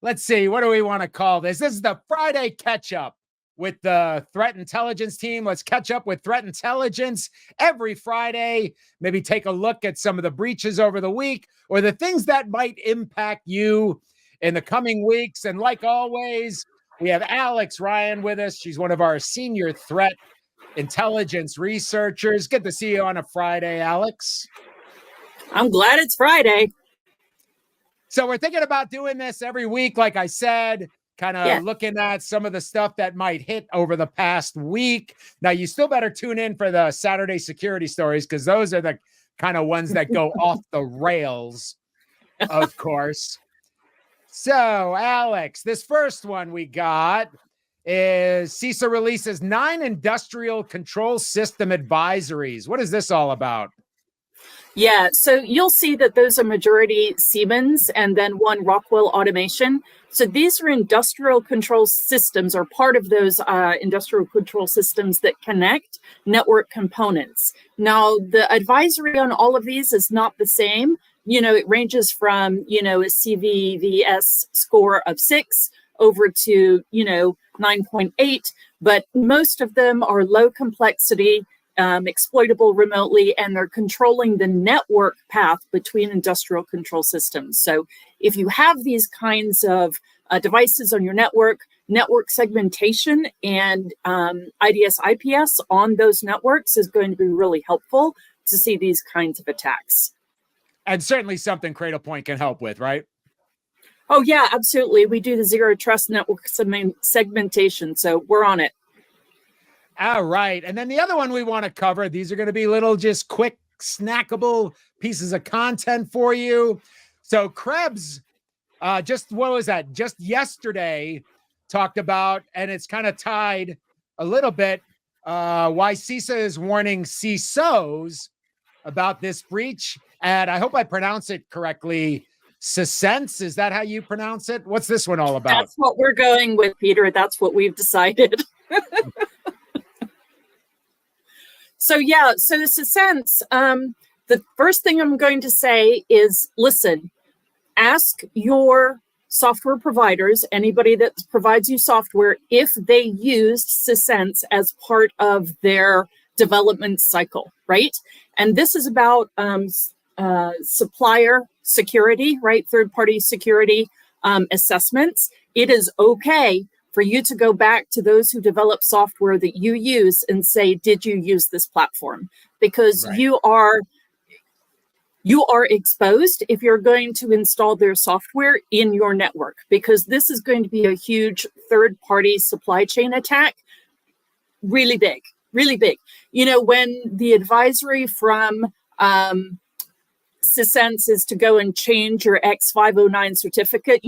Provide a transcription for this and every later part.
let's see, what do we want to call this? This is the Friday catch up with the threat intelligence team. Let's catch up with threat intelligence every Friday. Maybe take a look at some of the breaches over the week or the things that might impact you in the coming weeks. And like always, we have Alex Ryan with us. She's one of our senior threat intelligence researchers. Good to see you on a Friday, Alex. I'm glad it's Friday. So we're thinking about doing this every week, like I said, kind of looking at some of the stuff that might hit over the past week. Now, you still better tune in for the Saturday security stories, because those are the kind of ones that go off the rails, of course. So, Alex, this first one we got is CISA releases 9 industrial control system advisories. What is this all about? Yeah, so you'll see that those are majority Siemens and then 1 Rockwell Automation. So these are industrial control systems, or part of those industrial control systems that connect network components. Now, the advisory on all of these is not the same. It ranges from, a CVVS score of 6 over to, 9.8, but most of them are low complexity, exploitable remotely, and they're controlling the network path between industrial control systems. So if you have these kinds of devices on your network segmentation and IDS IPS on those networks is going to be really helpful to see these kinds of attacks. And certainly something Cradlepoint can help with, right? Oh, yeah, absolutely. We do the zero trust network segmentation, so we're on it. All right. And then the other one we want to cover, these are going to be little just quick snackable pieces of content for you. So Krebs, just yesterday talked about, and it's kind of tied a little bit, why CISA is warning CISOs about this breach. And I hope I pronounce it correctly. Sisense, is that how you pronounce it? What's this one all about? That's what we're going with, Peter. That's what we've decided. So Sisense, the first thing I'm going to say is, listen, ask your software providers, anybody that provides you software, if they used Sisense as part of their development cycle, right? And this is about supplier security, right? Third-party security assessments. It is okay for you to go back to those who develop software that you use and say, did you use this platform? Because right. you are exposed if you're going to install their software in your network, because this is going to be a huge third-party supply chain attack. Really big, really big. When the advisory from Sisense is to go and change your X509 certificate,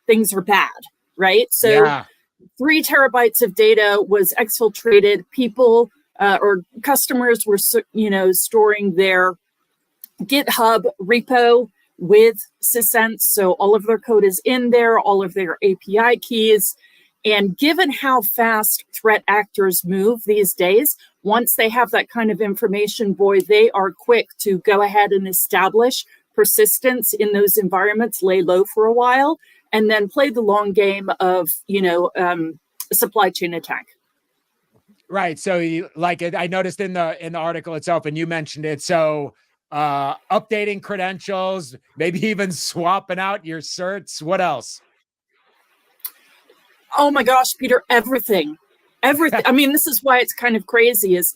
things are bad, right? So yeah. 3 terabytes of data was exfiltrated. People or customers were, storing their GitHub repo with Sisense. So all of their code is in there, all of their API keys. And given how fast threat actors move these days, once they have that kind of information, boy, they are quick to go ahead and establish persistence in those environments, lay low for a while, and then play the long game of, supply chain attack. Right. So I noticed in the article itself, and you mentioned it. So updating credentials, maybe even swapping out your certs. What else? Oh my gosh, Peter, everything. I mean, this is why it's kind of crazy is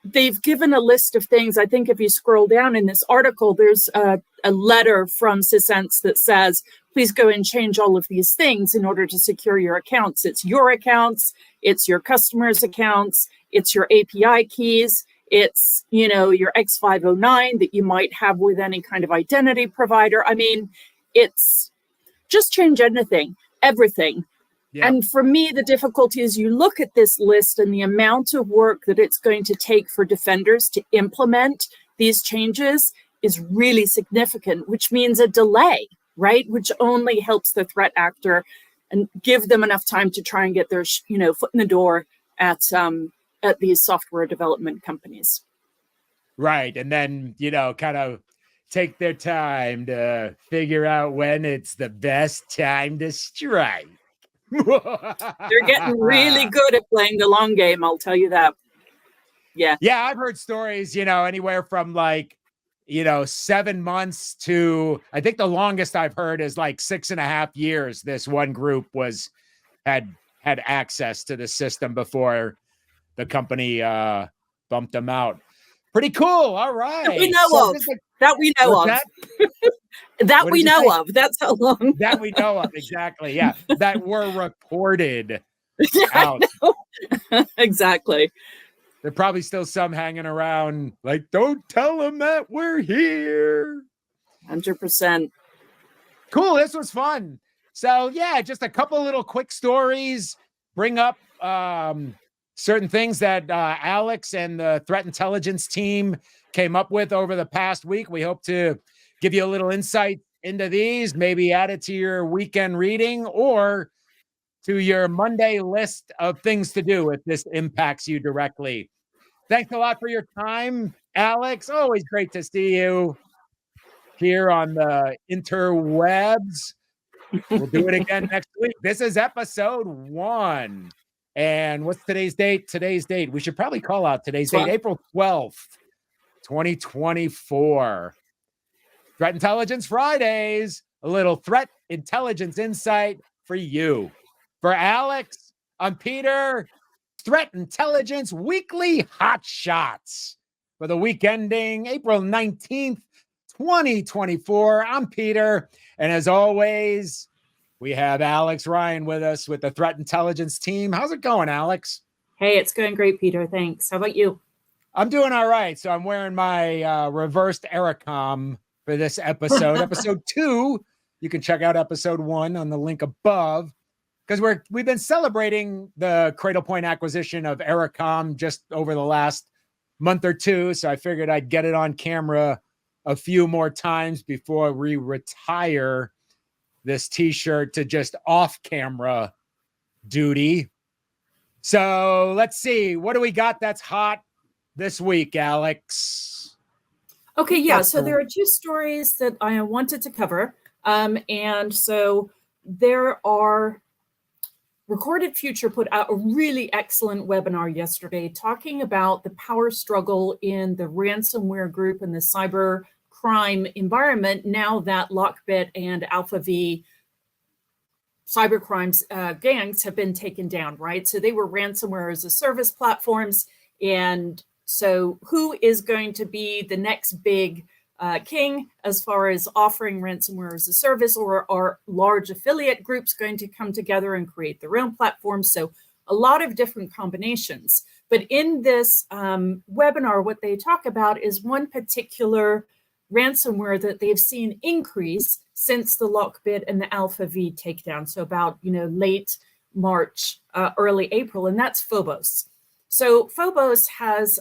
they've given a list of things. I think if you scroll down in this article, there's a letter from Sisense that says, please go and change all of these things in order to secure your accounts. It's your accounts, it's your customers' accounts, it's your API keys, it's, your X509 that you might have with any kind of identity provider. I mean, it's just change everything. Yeah. And for me, the difficulty is you look at this list and the amount of work that it's going to take for defenders to implement these changes is really significant, which means a delay, right? Which only helps the threat actor and give them enough time to try and get their, foot in the door at these software development companies. Right. And then, kind of take their time to figure out when it's the best time to strike. They're getting really good at playing the long game, I'll tell you that. Yeah. Yeah, I've heard stories, anywhere from 7 months to, I think the longest I've heard is 6.5 years. This one group had access to the system before the company bumped them out. Pretty cool. All right. That we know of. That we know of. That we know of. That's how long. That we know of. Exactly. Yeah. That were reported out. Exactly. There are probably still some hanging around don't tell them that we're here. 100%. Cool. This was fun. So yeah, just a couple little quick stories. Bring up certain things that Alex and the threat intelligence team came up with over the past week. We hope to give you a little insight into these, maybe add it to your weekend reading or to your Monday list of things to do if this impacts you directly. Thanks a lot for your time, Alex. Always great to see you here on the interwebs. We'll do it again next week. This is episode 1. And what's today's date? Today's date. We should probably call out today's date, April 12th, 2024. Threat Intelligence Fridays, a little threat intelligence insight for you. For Alex, I'm Peter. Threat Intelligence Weekly Hot Shots for the week ending April 19th, 2024. I'm Peter. And as always, we have Alex Ryan with us with the Threat Intelligence team. How's it going, Alex? Hey, it's going great, Peter. Thanks. How about you? I'm doing all right. So I'm wearing my reversed Ericom for this episode. Episode 2. You can check out episode 1 on the link above. Because we've been celebrating the Cradlepoint acquisition of Ericom just over the last month or two. So I figured I'd get it on camera a few more times before we retire this t-shirt to just off-camera duty. So let's see. What do we got that's hot this week, Alex? Okay, yeah. So there are 2 stories that I wanted to cover. And so there are... Recorded Future put out a really excellent webinar yesterday talking about the power struggle in the ransomware group and the cyber crime environment now that Lockbit and Alpha V cyber crimes gangs have been taken down, right? So they were ransomware as a service platforms. And so who is going to be the next big king as far as offering ransomware as a service, or are large affiliate groups going to come together and create their own platforms? So a lot of different combinations. But in this webinar, what they talk about is one particular ransomware that they've seen increase since the Lockbit and the Alpha V takedown. So about, late March, early April, and that's Phobos. So Phobos has,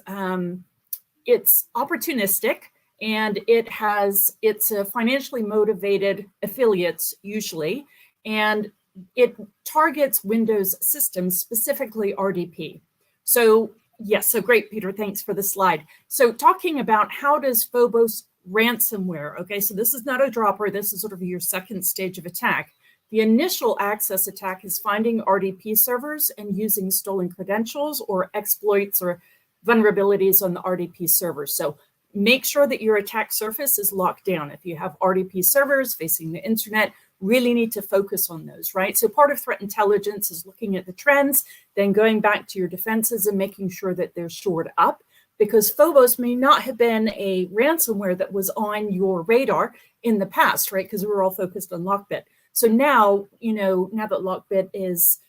it's opportunistic, and it's a financially motivated affiliates usually, and it targets Windows systems, specifically RDP. So yes, so great, Peter, thanks for the slide. So talking about how does Phobos ransomware, okay, so this is not a dropper, this is sort of your second stage of attack. The initial access attack is finding RDP servers and using stolen credentials or exploits or vulnerabilities on the RDP servers. So make sure that your attack surface is locked down. If you have RDP servers facing the internet, really need to focus on those, right? So part of threat intelligence is looking at the trends, then going back to your defenses and making sure that they're shored up, because Phobos may not have been a ransomware that was on your radar in the past, right? Because we were all focused on Lockbit. So now, now that Lockbit is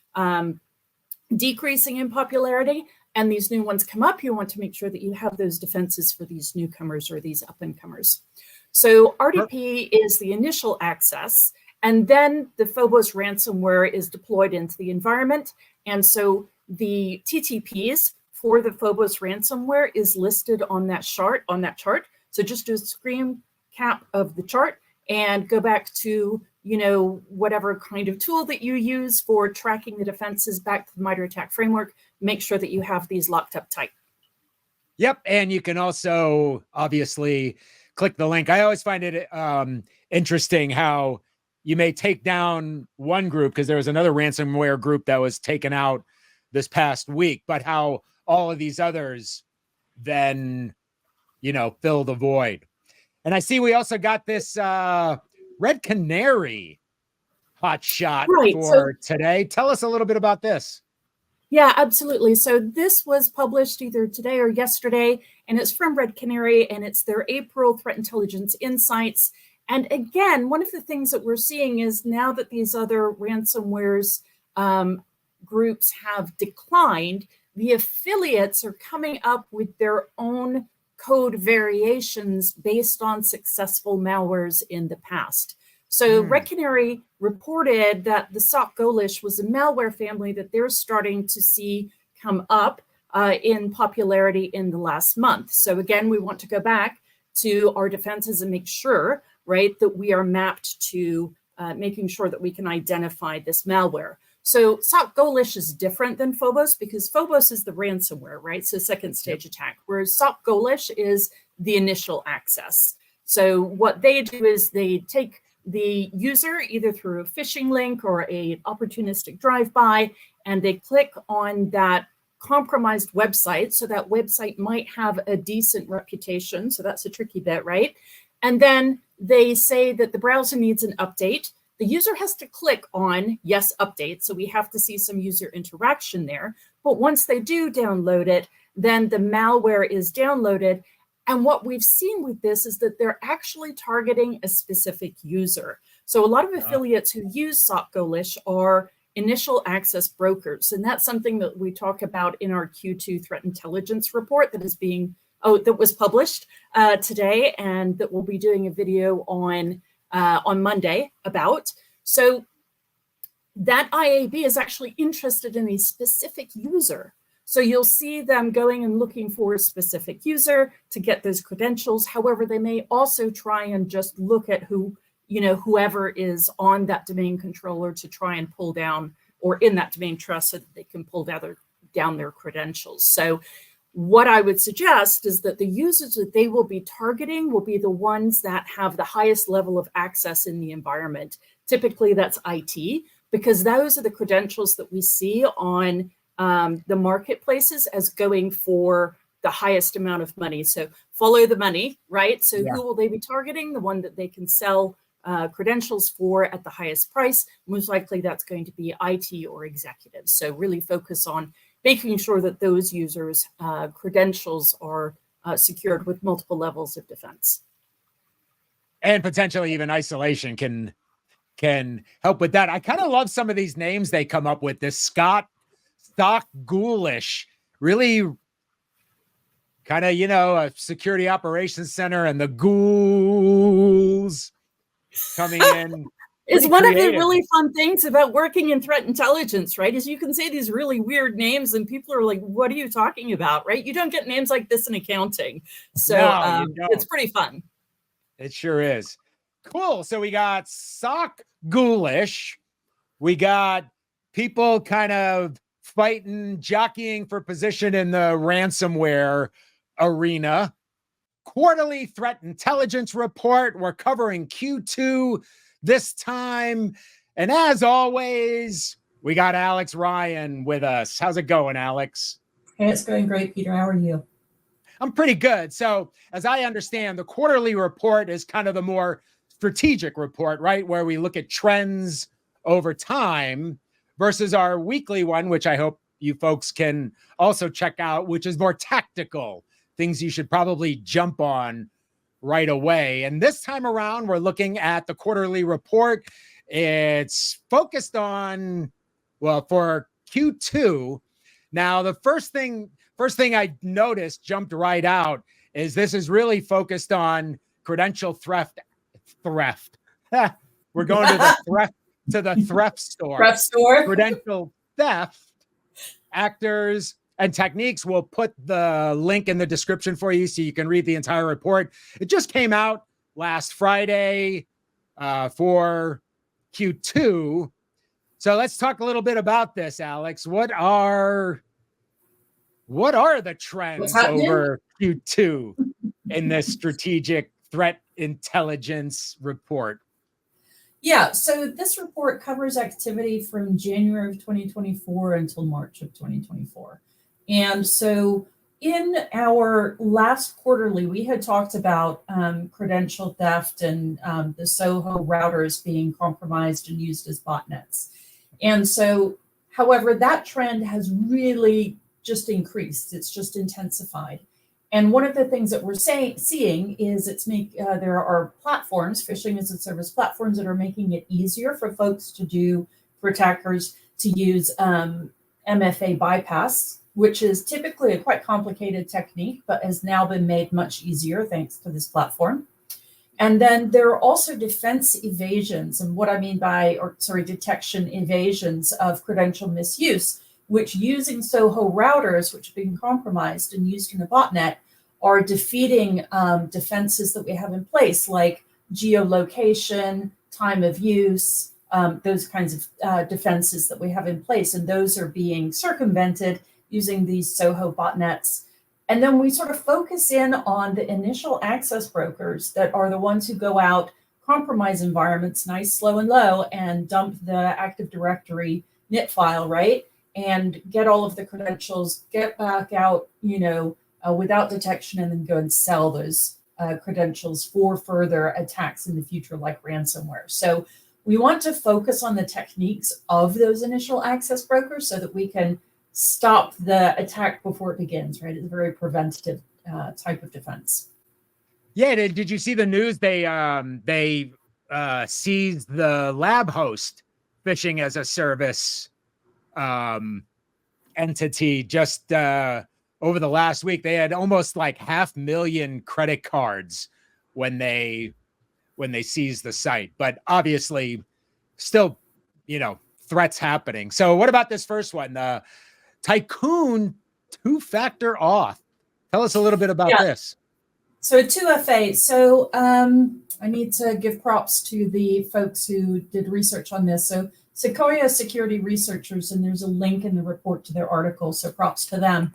decreasing in popularity, and these new ones come up, you want to make sure that you have those defenses for these newcomers or these up-and-comers. So RDP is the initial access, and then the Phobos ransomware is deployed into the environment. And so the TTPs for the Phobos ransomware is listed on that chart. So just do a screen cap of the chart and go back to whatever kind of tool that you use for tracking the defenses back to the MITRE ATT&CK framework. Make sure that you have these locked up tight. Yep. And you can also obviously click the link. I always find it interesting how you may take down one group, because there was another ransomware group that was taken out this past week, but how all of these others then, fill the void. And I see we also got this Red Canary hot shot for today. Tell us a little bit about this. Yeah, absolutely. So this was published either today or yesterday, and it's from Red Canary, and it's their April Threat Intelligence Insights. And again, one of the things that we're seeing is now that these other ransomwares groups have declined, the affiliates are coming up with their own code variations based on successful malwares in the past. So Red Canary reported that the SOC Ghoulish was a malware family that they're starting to see come up in popularity in the last month. So again, we want to go back to our defenses and make sure, right, that we are mapped to making sure that we can identify this malware. So SOC Ghoulish is different than Phobos, because Phobos is the ransomware, right? So second stage attack, whereas SOC Ghoulish is the initial access. So what they do is they take the user either through a phishing link or a opportunistic drive-by, and they click on that compromised website. So that website might have a decent reputation. So that's a tricky bit, right? And then they say that the browser needs an update. The user has to click on yes, update. So we have to see some user interaction there. But once they do download it, then the malware is downloaded. And what we've seen with this is that they're actually targeting a specific user. So a lot of affiliates who use SOC Ghoulish are initial access brokers. And that's something that we talk about in our Q2 threat intelligence report that is that was published today, and that we'll be doing a video on Monday about. So that IAB is actually interested in a specific user. So you'll see them going and looking for a specific user to get those credentials. However, they may also try and just look at whoever is on that domain controller to try and pull down, or in that domain trust, so that they can pull down their credentials. So what I would suggest is that the users that they will be targeting will be the ones that have the highest level of access in the environment. Typically that's IT, because those are the credentials that we see on the marketplaces as going for the highest amount of money. So follow the money, right? So who will they be targeting? The one that they can sell credentials for at the highest price. Most likely that's going to be IT or executives. So really focus on making sure that those users' credentials are secured with multiple levels of defense. And potentially even isolation can help with that. I kind of love some of these names they come up with. This SOC Ghoulish, really kind of, a security operations center, and the ghouls coming in. It's one of the really fun things about working in threat intelligence, right? Is you can say these really weird names and people are like, what are you talking about, right? You don't get names like this in accounting. So it's pretty fun. It sure is. Cool. So we got SOC Ghoulish. We got people kind of fighting, jockeying for position in the ransomware arena. Quarterly threat intelligence report. We're covering Q2 this time. And as always, we got Alex Ryan with us. How's it going, Alex? Hey, it's going great, Peter. How are you? I'm pretty good. So as I understand, the quarterly report is kind of the more strategic report, right? Where we look at trends over time, versus our weekly one, which I hope you folks can also check out, which is more tactical, things you should probably jump on right away. And this time around, we're looking at the quarterly report. It's focused on, for Q2. Now, the first thing I noticed jumped right out is this is really focused on credential theft. We're going to the theft store. Theft store. Credential theft actors and techniques. We'll put the link in the description for you so you can read the entire report. It just came out last Friday for Q2. So let's talk a little bit about this, Alex. What are the trends over Q2 in this strategic threat intelligence report? Yeah, so this report covers activity from January of 2024 until March of 2024. And so in our last quarterly, we had talked about credential theft and the Soho routers being compromised and used as botnets. And so, however, that trend has really just increased. It's just intensified. And one of the things that we're seeing is there are platforms, phishing as a service platforms, that are making it easier for attackers to use MFA bypass, which is typically a quite complicated technique, but has now been made much easier thanks to this platform. And then there are also defense evasions, and what I mean by, detection evasions of credential misuse, which using Soho routers, which have been compromised and used in a botnet, are defeating defenses that we have in place, like geolocation, time of use, those kinds of defenses that we have in place. And those are being circumvented using these Soho botnets. And then we sort of focus in on the initial access brokers that are the ones who go out, compromise environments, nice, slow, and low, and dump the Active Directory NIT file, right? And get all of the credentials, get back out, without detection, and then go and sell those credentials for further attacks in the future, like ransomware. So we want to focus on the techniques of those initial access brokers so that we can stop the attack before it begins, right? It's a very preventative type of defense. Yeah, did you see the news? They seized the lab host phishing as a service entity just over the last week. They had almost like 500,000 credit cards when they seized the site, but obviously still, threats happening. So what about this first one, the Tycoon two-factor auth? Tell us a little bit about this. So 2FA. So I need to give props to the folks who did research on this. So Sequoia security researchers, and there's a link in the report to their article, so props to them.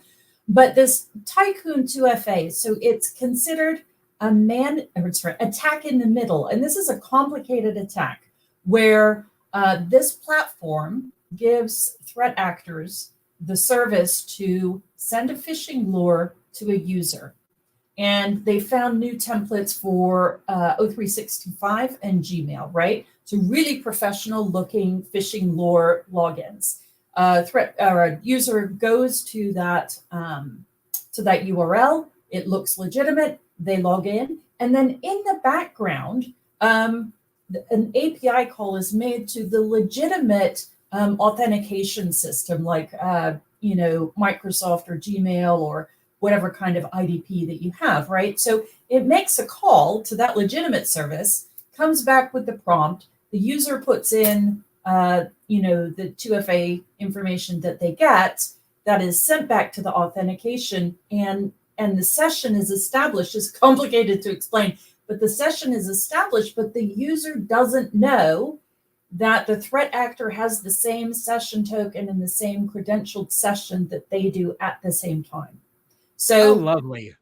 But this Tycoon 2FA, so it's considered a attack in the middle. And this is a complicated attack where this platform gives threat actors the service to send a phishing lure to a user. And they found new templates for O365 and Gmail, right? So really professional looking phishing lure logins. A user goes to that URL. It looks legitimate. They log in, and then in the background, an API call is made to the legitimate authentication system, like Microsoft or Gmail or whatever kind of IDP that you have, right? So it makes a call to that legitimate service, comes back with the prompt. The user puts in, the 2FA information that they get, that is sent back to the authentication, and the session is established. It's complicated to explain, but the session is established, but the user doesn't know that the threat actor has the same session token and the same credentialed session that they do at the same time. So lovely.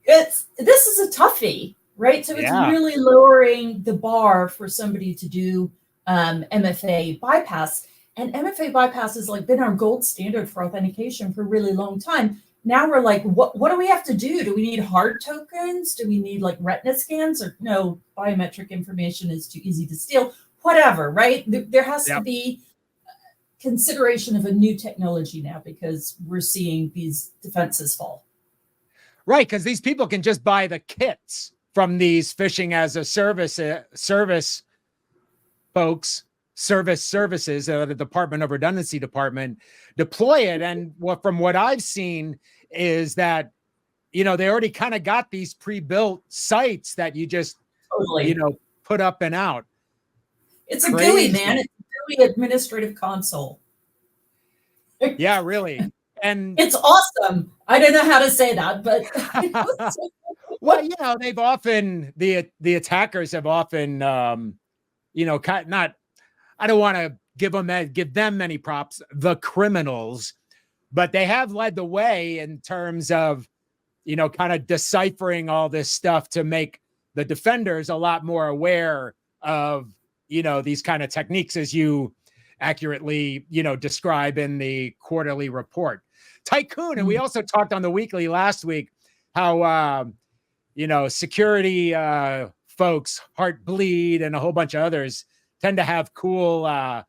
This is a toughie, right? So it's really lowering the bar for somebody to do MFA bypass. And MFA bypass has been our gold standard for authentication for a really long time. Now we're like, what do we have to do? Do we need hard tokens? Do we need retina scans? Or no, biometric information is too easy to steal? Whatever, right? There has to be consideration of a new technology now, because we're seeing these defenses fall. Right, because these people can just buy the kits from these phishing as a services, the Department of Redundancy department, deploy it. And from what I've seen is that, they already kind of got these pre-built sites that you just, put up and out. It's a GUI, man. It's a GUI administrative console. Yeah, really. And it's awesome. I don't know how to say that, but well, they've often the attackers have often I don't want to give them many props, the criminals, but they have led the way in terms of kind of deciphering all this stuff to make the defenders a lot more aware of, these kind of techniques as you accurately, describe in the quarterly report. Tycoon, and we also talked on the weekly last week how, security folks, Heartbleed, and a whole bunch of others tend to have cool, kind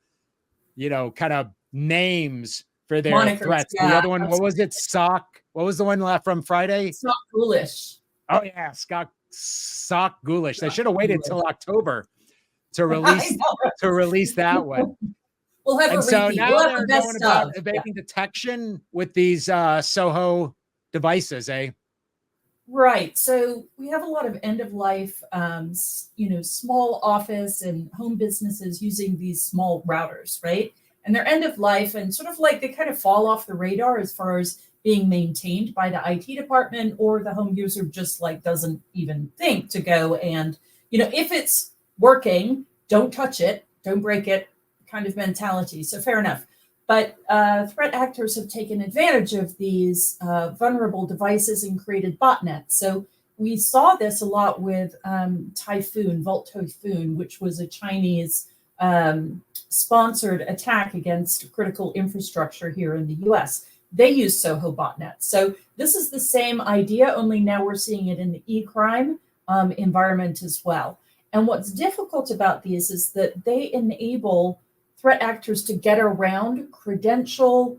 of names for their Monikers, threats. yeah, the other one, absolutely. what was it? Sock. What was the one left from Friday? Sock Ghoulish. Oh yeah, Sock Ghoulish. They should have waited till October to release that one. We'll have And a so repeat. now We'll have they're the best going about of. evading detection with these Soho devices, eh? Right. So we have a lot of end of life, small office and home businesses using these small routers, right? And they're end of life and sort of like they kind of fall off the radar as far as being maintained by the IT department, or the home user just like doesn't even think to go and, if it's working, don't touch it, don't break it kind of mentality. So fair enough. But threat actors have taken advantage of these vulnerable devices and created botnets. So we saw this a lot with Volt Typhoon, which was a Chinese sponsored attack against critical infrastructure here in the US. They use Soho botnets. So this is the same idea, only now we're seeing it in the e-crime environment as well. And what's difficult about these is that they enable threat actors to get around credential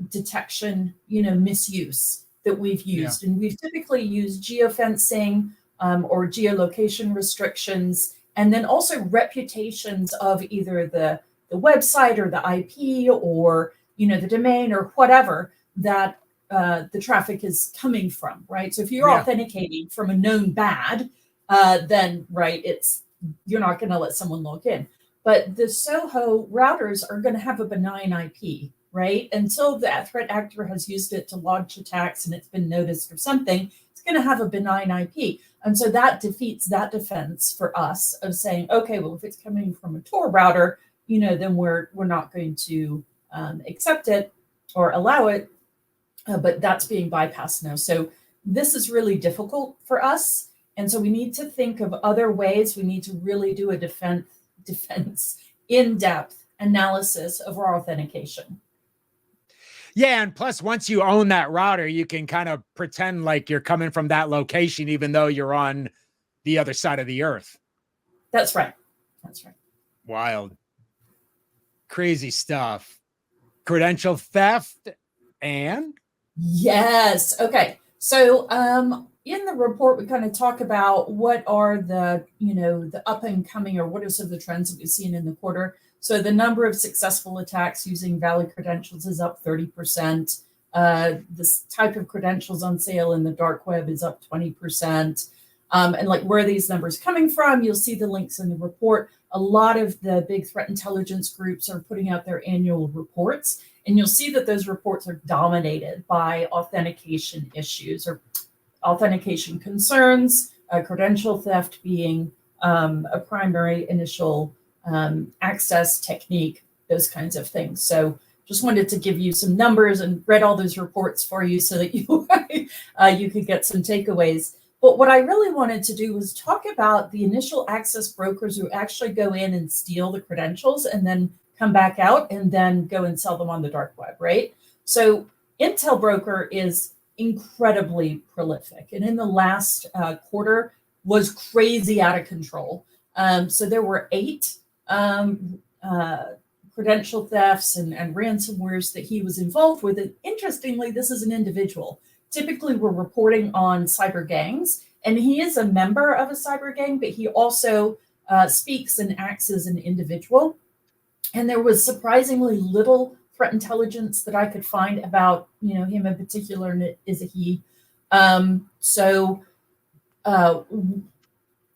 detection, misuse that we've used. Yeah. And we've typically used geofencing or geolocation restrictions, and then also reputations of either the website or the IP or, the domain or whatever that the traffic is coming from, right? So if you're authenticating from a known bad, then, right, you're not going to let someone log in. But the Soho routers are going to have a benign IP, right? Until that threat actor has used it to launch attacks and it's been noticed or something, it's going to have a benign IP. And so that defeats that defense for us of saying, okay, well, if it's coming from a Tor router, then we're not going to accept it or allow it, but that's being bypassed now. So this is really difficult for us. And so we need to think of other ways. We need to really do a defense in-depth analysis of our authentication. Yeah, and plus once you own that router, you can kind of pretend like you're coming from that location, even though you're on the other side of the earth. That's right. Wild. Crazy stuff. Credential theft and? Yes. Okay. So in the report, we kind of talk about what are the up and coming, or what are some of the trends that we've seen in the quarter. So the number of successful attacks using valid credentials is up 30%. This type of credentials on sale in the dark web is up 20%. And like where are these numbers coming from? You'll see the links in the report. A lot of the big threat intelligence groups are putting out their annual reports, and you'll see that those reports are dominated by authentication issues or authentication concerns, credential theft being a primary initial access technique, those kinds of things. So just wanted to give you some numbers and read all those reports for you so that you could get some takeaways. But what I really wanted to do was talk about the initial access brokers who actually go in and steal the credentials and then come back out and then go and sell them on the dark web, right? So Intel Broker is incredibly prolific, and in the last quarter was crazy out of control. So there were 8 credential thefts and ransomwares that he was involved with. And interestingly, this is an individual. Typically, we're reporting on cyber gangs, and he is a member of a cyber gang, but he also speaks and acts as an individual. And there was surprisingly little threat intelligence that I could find about, him in particular, and it is a he.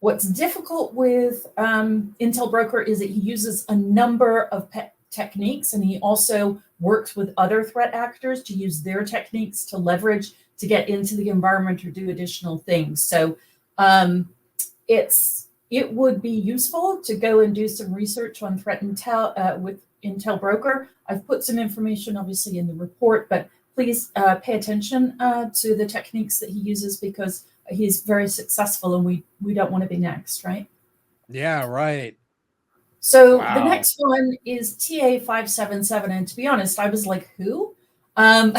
What's difficult with Intel Broker is that he uses a number of techniques, and he also works with other threat actors to use their techniques to leverage to get into the environment or do additional things. So it would be useful to go and do some research on threat intel with Intel Broker. I've put some information obviously in the report, but please pay attention to the techniques that he uses, because he's very successful, and we don't want to be next, right? Yeah, right. So Wow. the next one is TA577, and to be honest, I was like, who? But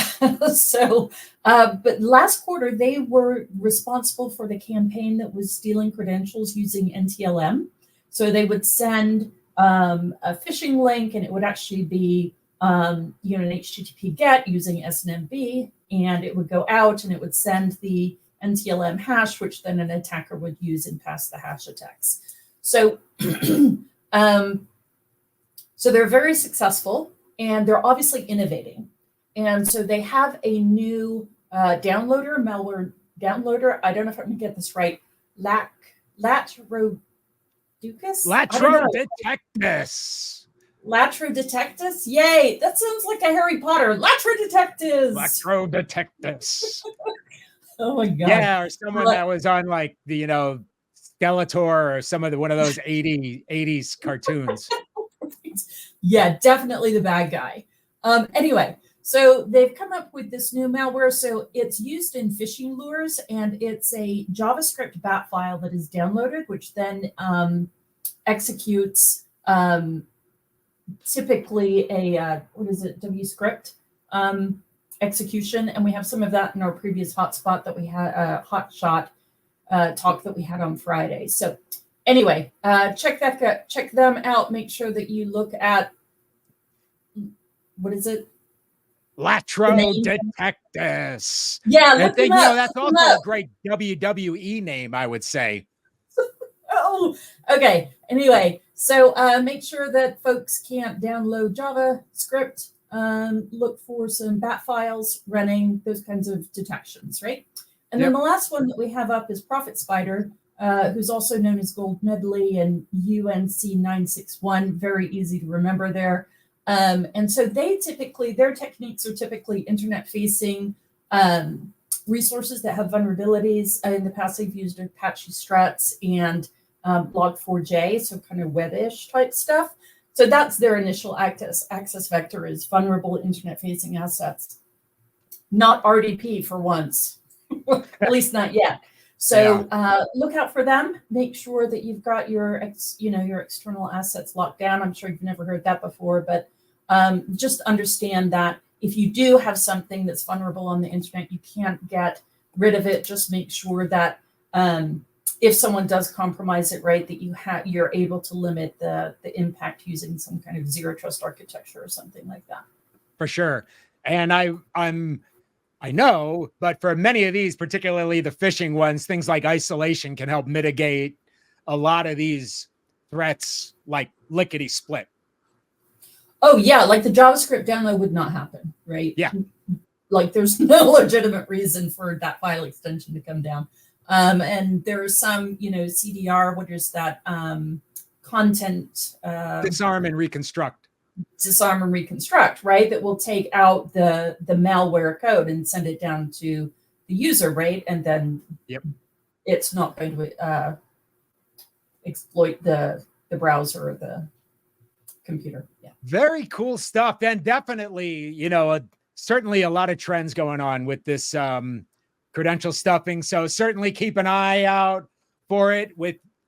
last quarter they were responsible for the campaign that was stealing credentials using NTLM. So they would send a phishing link, and it would actually be an HTTP GET using SNMP, and it would go out and it would send the NTLM hash, which then an attacker would use and pass the hash attacks. So, so they're very successful, and they're obviously innovating. And so they have a new malware downloader. I don't know if I'm going to get this right. Latrodectus? Latrodectus. Latrodectus? Yay! That sounds like a Harry Potter. Latrodectus. Latrodectus. Oh my god! Yeah, or someone that was on like the Skeletor or some of one of those 80s cartoons. Yeah, definitely the bad guy. Anyway, so they've come up with this new malware. So it's used in phishing lures, and it's a JavaScript bat file that is downloaded, which then executes typically a WScript execution, and we have some of that in our previous hotspot that we had hotshot talk that we had on Friday. So anyway, check them out. Make sure that you look at what is it? Latrodectus. Yeah, I think that's also a great WWE name, I would say. Oh, okay. Anyway, so make sure that folks can't download JavaScript. Look for some bat files running those kinds of detections, right? And then the last one that we have up is Profit Spider, who's also known as Gold Medley and UNC 961. Very easy to remember there. And so their techniques are typically internet-facing resources that have vulnerabilities. In the past, they've used Apache Struts and Log4j, so kind of web-ish type stuff. So that's their initial access vector, is vulnerable internet-facing assets. Not RDP for once, at least not yet. So look out for them. Make sure that you've got your external assets locked down. I'm sure you've never heard that before, but just understand that if you do have something that's vulnerable on the internet, you can't get rid of it. Just make sure that if someone does compromise it, right, that you're able to limit the impact using some kind of zero trust architecture or something like that. For sure. And I know, but for many of these, particularly the phishing ones, things like isolation can help mitigate a lot of these threats, like lickety split. Oh yeah, like the JavaScript download would not happen, right? Yeah. Like there's no legitimate reason for that file extension to come down. And there are some, CDR, what is that? Content. Disarm and reconstruct. Disarm and reconstruct, right? That will take out the malware code and send it down to the user, right? And then it's not going to exploit the browser or the computer. Yeah. Very cool stuff. And definitely, certainly a lot of trends going on with this credential stuffing. So certainly keep an eye out for it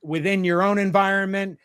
within your own environment.